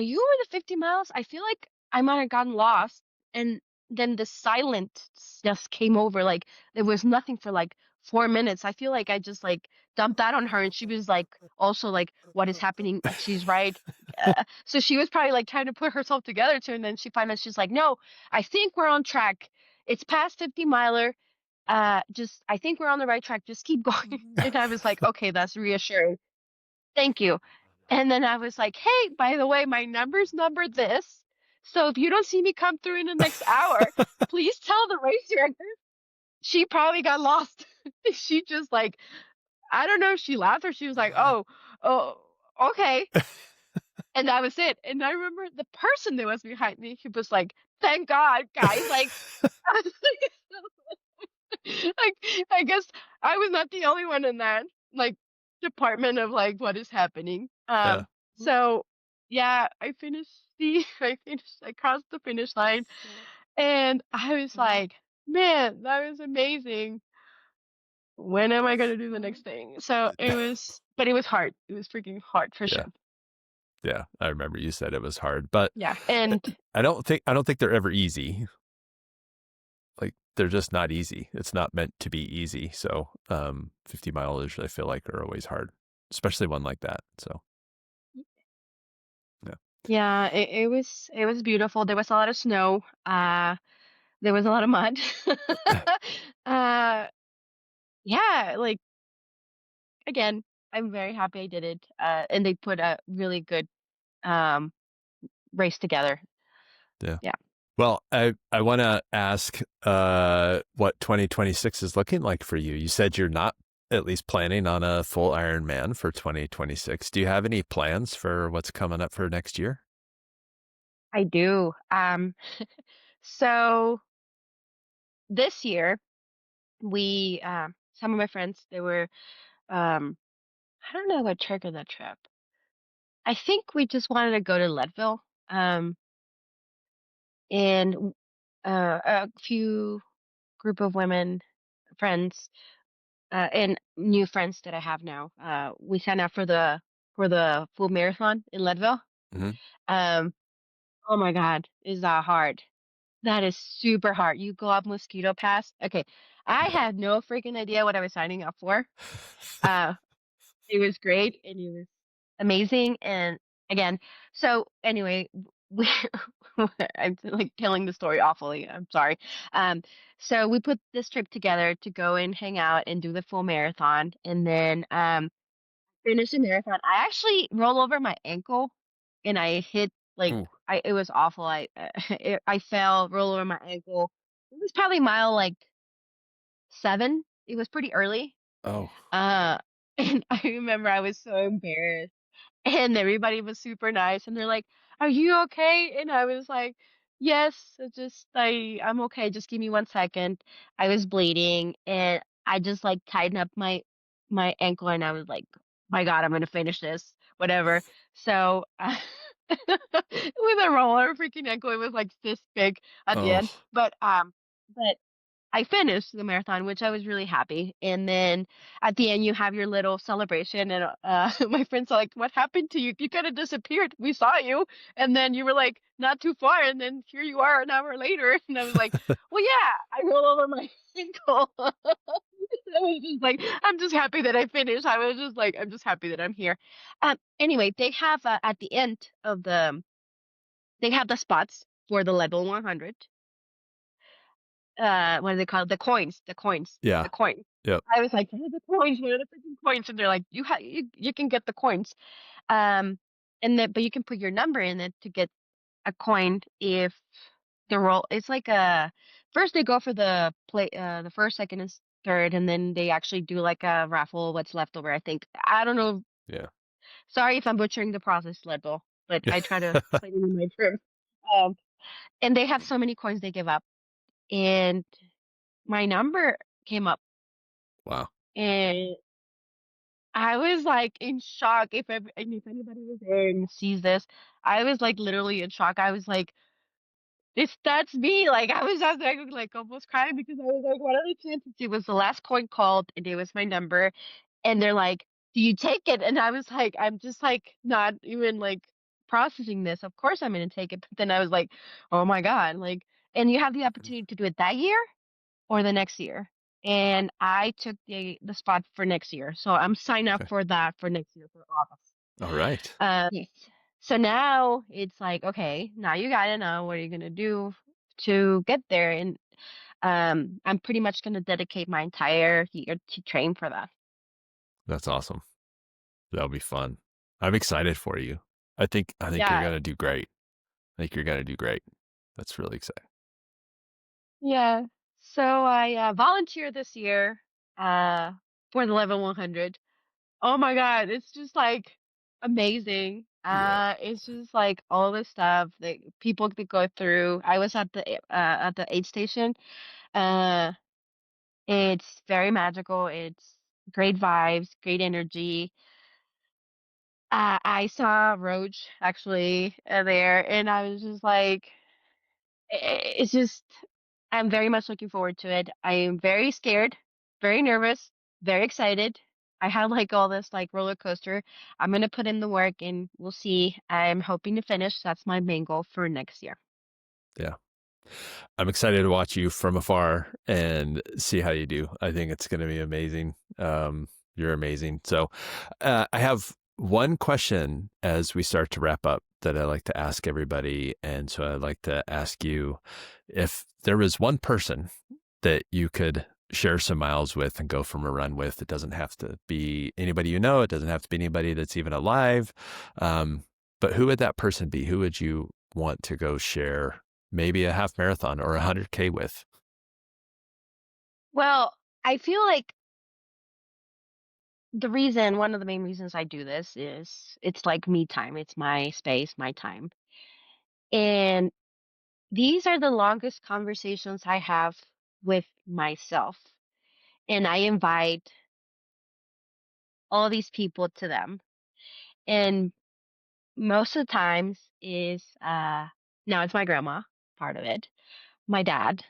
you over the 50 miles? I feel like I might have gotten lost. And then the silence just came over. Like there was nothing for like 4 minutes. I feel like I just like dumped that on her, and she was like, also like, what is happening? She's right. So she was probably like trying to put herself together too. And then she finally, she's like, no, I think we're on track. It's past 50 miler. Just, I think we're on the right track. Just keep going. And I was like, okay, that's reassuring. Thank you. And then I was like, "Hey, by the way, my number's number this. So if you don't see me come through in the next hour, please tell the race director." She probably got lost. She just like, I don't know if she laughed or she was like, "Oh, oh, okay." And that was it. And I remember the person that was behind me, he was like, "Thank God, guys." Like, like I guess I was not the only one in that like department of like what is happening. Yeah. So yeah, I crossed the finish line, and I was like, man, that was amazing. When am I gonna do the next thing? So it was, but it was hard. It was freaking hard for Yeah. sure. Yeah. I remember you said it was hard, but Yeah, and I don't think they're ever easy. Like they're just not easy. It's not meant to be easy. So 50 miles I feel like are always hard, especially one like that. So yeah. yeah, it was beautiful. There was a lot of snow. There was a lot of mud. uh, yeah, like again, I'm very happy I did it. And they put a really good um race together. Yeah. Yeah, Well, I want to ask what 2026 is looking like for you. You said you're not at least planning on a full Ironman for 2026. Do you have any plans for what's coming up for next year? I do. So this year we some of my friends, they were um I don't know what triggered that trip. I think we just wanted to go to Leadville. And a few group of women friends and new friends that I have now. We signed up for the full marathon in Leadville. Hmm. Um, Oh my God, is that hard? That is super hard. You go up Mosquito Pass. Okay, I Yeah. had no freaking idea what I was signing up for. Uh, it was great and it was amazing. And again, so anyway, we I'm like telling the story awfully. I'm sorry. Um, so we put this trip together to go and hang out and do the full marathon, and then finish the marathon. I actually rolled over my ankle and I hit like Ooh. I it was awful. I fell, rolled over my ankle. It was probably mile like 7. It was pretty early. Oh. Uh and I remember I was so embarrassed. And everybody was super nice, and they're like, "Are you okay?" And I was like, "Yes, it's just I'm okay. Just give me 1 second." I was bleeding, and I just like tightened up my ankle, and I was like, "My God, I'm gonna finish this, whatever." So with a roller freaking ankle, it was like this big at the end, Oh. but I finished the marathon, which I was really happy. And then at the end, you have your little celebration. And my friends are like, "What happened to you? You kind of disappeared. We saw you, and then you were like not too far, and then here you are an hour later." And I was like, "Well, yeah, I rolled over my ankle." I was just like, "I'm just happy that I finished." I was just like, "I'm just happy that I'm here." Anyway, they have at the end of they have the spots for the level 100, what do they call it? Yeah. The coins. Yep. I was like, "What are the coins? What are the freaking coins?" And they're like, you can get the coins. Um, and then but you can put your number in it to get a coin if the roll it's like a first they go for the first, second, and third, and then they actually do like a raffle what's left over, I think. I don't know. Yeah. Sorry if I'm butchering the process, Leadville, but Yeah. I try to explain it in my terms. Um, and they have so many coins they give up. And my number came up Wow. and I was like in shock. And if anybody was there and sees this, I was like literally in shock. I was like, "This that's me!" Like I was just like almost crying because I was like, "What are the chances?" It was the last coin called, and it was my number, and they're like, "Do you take it?" And I was like, I'm just like not even like processing this. Of course I'm gonna take it, but then I was like, "Oh my God!" Like, and you have the opportunity to do it that year or the next year. And I took the spot for next year. So I'm signed up Okay. for that for next year for August. All right. Yes. So now it's like, okay, now you gotta know what are you gonna do to get there. And I'm pretty much gonna dedicate my entire year to train for that. That's awesome. That'll be fun. I'm excited for you. I think you're Yeah. gonna do great. I think you're gonna do great. That's really exciting. Yeah. So I volunteered this year uh for the level 100. Oh my God, it's just like amazing. Yeah. It's just like all the stuff that people could go through. I was at the aid station. Uh, it's very magical. It's great vibes, great energy. I saw Roach actually there, and I was just like, it's just I'm very much looking forward to it. I am very scared, very nervous, very excited. I had like all this like roller coaster. I'm gonna put in the work and we'll see. I'm hoping to finish. That's my main goal for next year. Yeah. I'm excited to watch you from afar and see how you do. I think it's going to be amazing. You're amazing. So, I have one question as we start to wrap up that I like to ask everybody. And so I'd like to ask you if there was one person that you could share some miles with and go from a run with. It doesn't have to be anybody you know, it doesn't have to be anybody that's even alive. Um, but who would that person be? Who would you want to go share maybe a half marathon or 100K with? Well, I feel like one of the main reasons I do this is it's like me time. It's my space, my time. And these are the longest conversations I have with myself. And I invite all these people to them. And most of the times is now it's my grandma, part of it, my dad,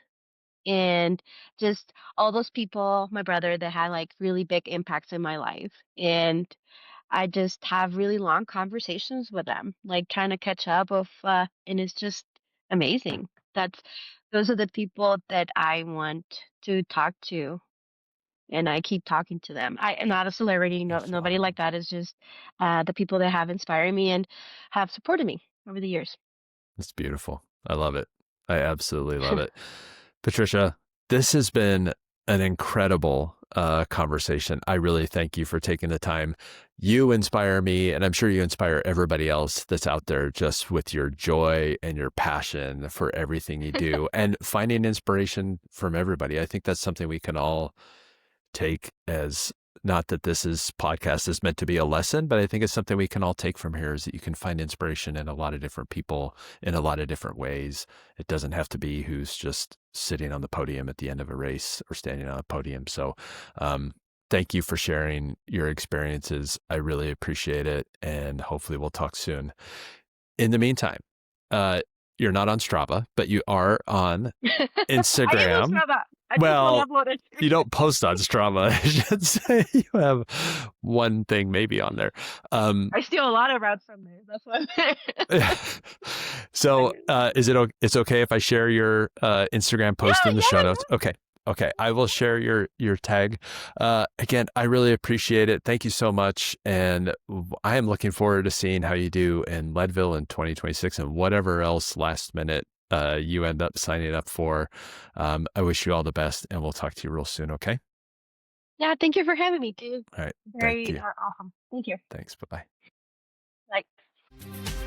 and just all those people, my brother that had like really big impacts in my life. And I just have really long conversations with them, like trying to catch up and it's just amazing. That's those are the people that I want to talk to, and I keep talking to them. I am not a celebrity, no, That's nobody like awesome. that. Is just the people that have inspired me and have supported me over the years. It's beautiful. I love it. I absolutely love it. Patricia, this has been an incredible conversation. I really thank you for taking the time. You inspire me, and I'm sure you inspire everybody else that's out there just with your joy and your passion for everything you do and finding inspiration from everybody. I think that's something we can all take as, not that this is podcast is meant to be a lesson, but I think it's something we can all take from here is that you can find inspiration in a lot of different people in a lot of different ways. It doesn't have to be who's just sitting on the podium at the end of a race or standing on a podium. So, thank you for sharing your experiences. I really appreciate it. And hopefully we'll talk soon. In the meantime, uh, you're not on Strava, but you are on I am on Instagram. Strava. I just won't Well, upload it. you don't post on Strava, I should say. You have one thing maybe on there. Um, I steal a lot of routes from there. That's why. so I'm- it's okay if I share your Instagram yeah, post in the show yeah, notes? Okay. Okay. I will share your tag. Again, I really appreciate it. Thank you so much. And I am looking forward to seeing how you do in Leadville in 2026 and whatever else last minute you end up signing up for. I wish you all the best, and we'll talk to you real soon. Okay. yeah. Thank you for having me, dude. All right. Thank Very you. awesome. Thank you. Thanks. Bye bye. Like.